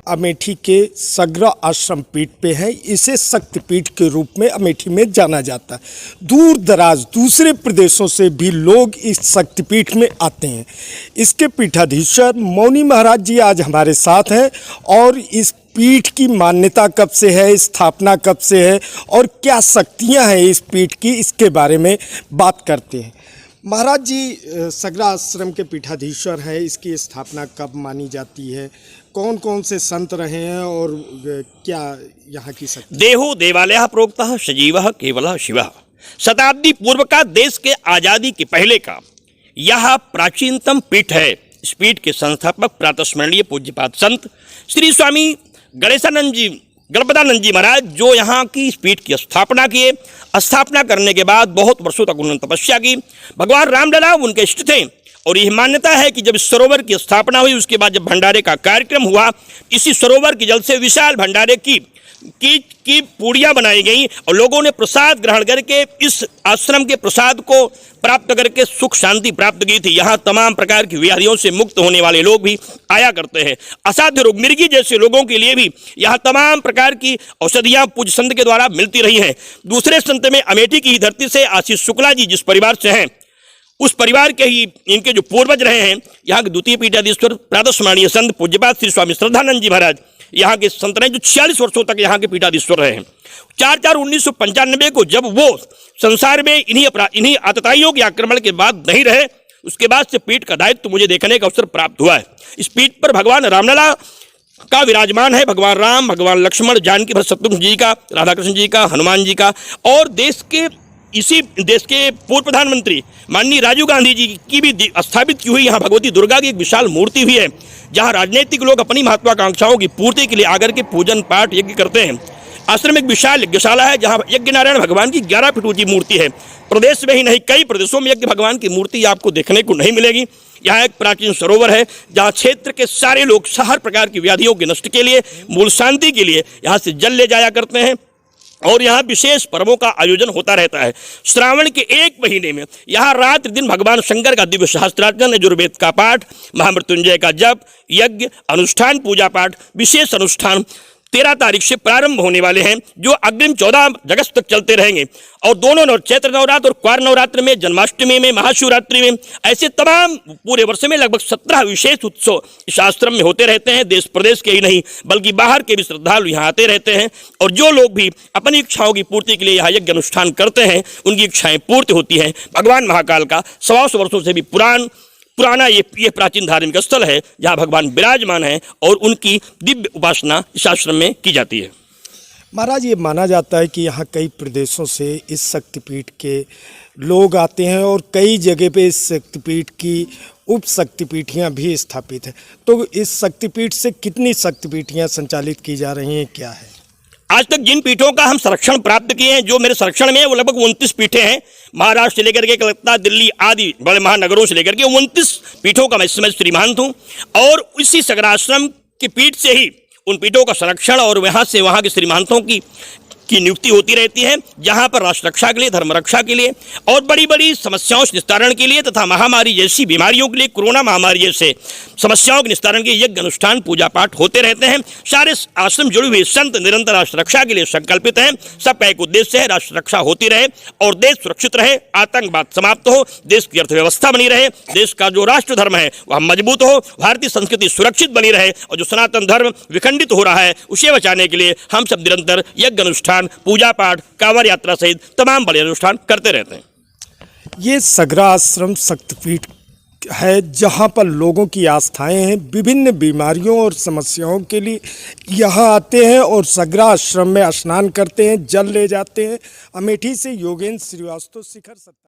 अमेठी के सगरा आश्रम पीठ पे हैं। इसे शक्तिपीठ के रूप में अमेठी में जाना जाता है। दूर दराज दूसरे प्रदेशों से भी लोग इस शक्तिपीठ में आते हैं। इसके पीठाधीश्वर मौनी महाराज जी आज हमारे साथ हैं और इस पीठ की मान्यता कब से है, स्थापना कब से है और क्या शक्तियां हैं इस पीठ की, इसके बारे में बात करते हैं। महाराज जी सगरा आश्रम के पीठाधीश्वर हैं, इसकी स्थापना कब मानी जाती है, कौन कौन से संत रहे हैं और क्या यहाँ की शक्ति? देहो देवालय प्रोक्तः सजीवः केवलः शिवः। शताब्दी पूर्व का, देश के आज़ादी के पहले का यह प्राचीनतम पीठ है। इस पीठ के संस्थापक प्रातस्मरणीय पूज्यपाद संत श्री स्वामी गणपदानंद जी महाराज, जो यहाँ की इस पीठ की स्थापना किए। स्थापना करने के बाद बहुत वर्षों तक उन्होंने तपस्या की। भगवान रामलला उनके इष्ट थे और यह मान्यता है कि जब इस सरोवर की स्थापना हुई, उसके बाद जब भंडारे का कार्यक्रम हुआ, इसी सरोवर के जल से विशाल भंडारे की पूड़ियाँ बनाई गई और लोगों ने प्रसाद ग्रहण करके इस आश्रम के प्रसाद को प्राप्त करके सुख शांति प्राप्त की थी। यहाँ तमाम प्रकार की व्याधियों से मुक्त होने वाले लोग भी आया करते हैं। असाध्य रोग, मिर्गी जैसे लोगों के लिए भी यहाँ तमाम प्रकार की औषधियाँ पूज्य संत के द्वारा मिलती रही हैं। दूसरे संत में अमेठी की ही धरती से आशीष शुक्ला जी जिस परिवार से हैं, उस परिवार के ही इनके जो पूर्वज रहे हैं, यहाँ के द्वितीय पीठाधीश्वर प्रातस्मरणीय संत पूज्यपाद श्री स्वामी श्रद्धानंद जी महाराज यहाँ के संत रहे, जो 46 वर्षों तक यहाँ के पीठाधीश्वर रहे हैं। 4/4/1995 को जब वो संसार में इन्हीं आतताइयों के आक्रमण के बाद नहीं रहे, उसके बाद से पीठ का दायित्व मुझे देखने का अवसर प्राप्त हुआ है। इस पीठ पर भगवान रामलला का विराजमान है। भगवान राम, भगवान लक्ष्मण, जानकी भरत शत्रुघ्न जी का, राधा कृष्ण जी का, हनुमान जी का, और इसी देश के पूर्व प्रधानमंत्री माननीय राजीव गांधी जी की भी स्थापित की हुई यहाँ भगवती दुर्गा की एक विशाल मूर्ति भी है, जहाँ राजनीतिक लोग अपनी महत्वाकांक्षाओं की पूर्ति के लिए आकर के पूजन पाठ यज्ञ करते हैं। आश्रम में एक विशाल यज्ञशाला है, जहाँ यज्ञ नारायण भगवान की 11 फीट ऊंची मूर्ति है। प्रदेश में ही नहीं, कई प्रदेशों में यज्ञ भगवान की मूर्ति आपको देखने को नहीं मिलेगी। यहाँ एक प्राचीन सरोवर है, जहाँ क्षेत्र के सारे लोग हर प्रकार की व्याधियों के नष्ट के लिए, मूल शांति के लिए यहाँ से जल ले जाया करते हैं और यहाँ विशेष पर्वों का आयोजन होता रहता है। श्रावण के 1 महीने में यहाँ रात दिन भगवान शंकर का दिव्य सहस्त्रार्चन, यजुर्वेद का पाठ, महामृत्युंजय का जप, यज्ञ अनुष्ठान, पूजा पाठ, विशेष अनुष्ठान 13 तारीख से प्रारंभ होने वाले हैं, जो अग्रिम 14 अगस्त तक चलते रहेंगे। और दोनों चैत्र नवरात्र और क्वार नवरात्र में, जन्माष्टमी में, महाशिवरात्रि में, ऐसे तमाम पूरे वर्ष में लगभग 17 विशेष उत्सव इस आश्रम में होते रहते हैं। देश प्रदेश के ही नहीं बल्कि बाहर के भी श्रद्धालु यहाँ आते रहते हैं और जो लोग भी अपनी इच्छाओं की पूर्ति के लिए यहाँ यज्ञ अनुष्ठान करते हैं, उनकी इच्छाएं पूर्ति होती हैं। भगवान महाकाल का 125 वर्षों से भी पुराना ये प्राचीन धार्मिक स्थल है, जहाँ भगवान विराजमान है और उनकी दिव्य उपासना इस आश्रम में की जाती है। महाराज, ये माना जाता है कि यहाँ कई प्रदेशों से इस शक्तिपीठ के लोग आते हैं और कई जगह पे इस शक्तिपीठ की उप शक्तिपीठियाँ भी स्थापित हैं। तो इस शक्तिपीठ से कितनी शक्तिपीठियाँ संचालित की जा रही हैं, क्या है? आज तक जिन पीठों का हम संरक्षण प्राप्त किए हैं, जो मेरे संरक्षण में है, वो लगभग 29 पीठें हैं। महाराष्ट्र से लेकर के कलकत्ता, दिल्ली आदि बड़े महानगरों से लेकर के 29 पीठों का मैं इस समय श्रीमंत हूँ और इसी सगराश्रम की पीठ से ही उन पीठों का संरक्षण और वहाँ से वहाँ के श्रीमंतों की नियुक्ति होती रहती है, जहाँ पर राष्ट्र रक्षा के लिए, धर्म रक्षा के लिए और बड़ी बड़ी समस्याओं से निस्तारण के लिए तथा महामारी जैसी बीमारियों के लिए, कोरोना महामारी जैसे समस्याओं के निस्तारण के यज्ञ अनुष्ठान पूजा पाठ होते रहते हैं। सारे आश्रम जुड़े हुए संत निरंतर राष्ट्र रक्षा के लिए संकल्पित हैं। सबका एक उद्देश्य है, राष्ट्र रक्षा होती रहे और देश सुरक्षित रहे, आतंकवाद समाप्त हो, देश की अर्थव्यवस्था बनी रहे, देश का जो राष्ट्र धर्म है वह मजबूत हो, भारतीय संस्कृति सुरक्षित बनी रहे और जो सनातन धर्म विखंडित हो रहा है उसे बचाने के लिए हम सब निरंतर यज्ञ अनुष्ठान, पूजा पाठ, कांवड़ यात्रा सहित तमाम बड़े अनुष्ठान करते रहते हैं। ये सगरा आश्रम शक्तिपीठ है, जहाँ पर लोगों की आस्थाएं हैं, विभिन्न बीमारियों और समस्याओं के लिए यहाँ आते हैं और सगरा आश्रम में स्नान करते हैं, जल ले जाते हैं। अमेठी से योगेंद्र श्रीवास्तव, शिखर सत्ता।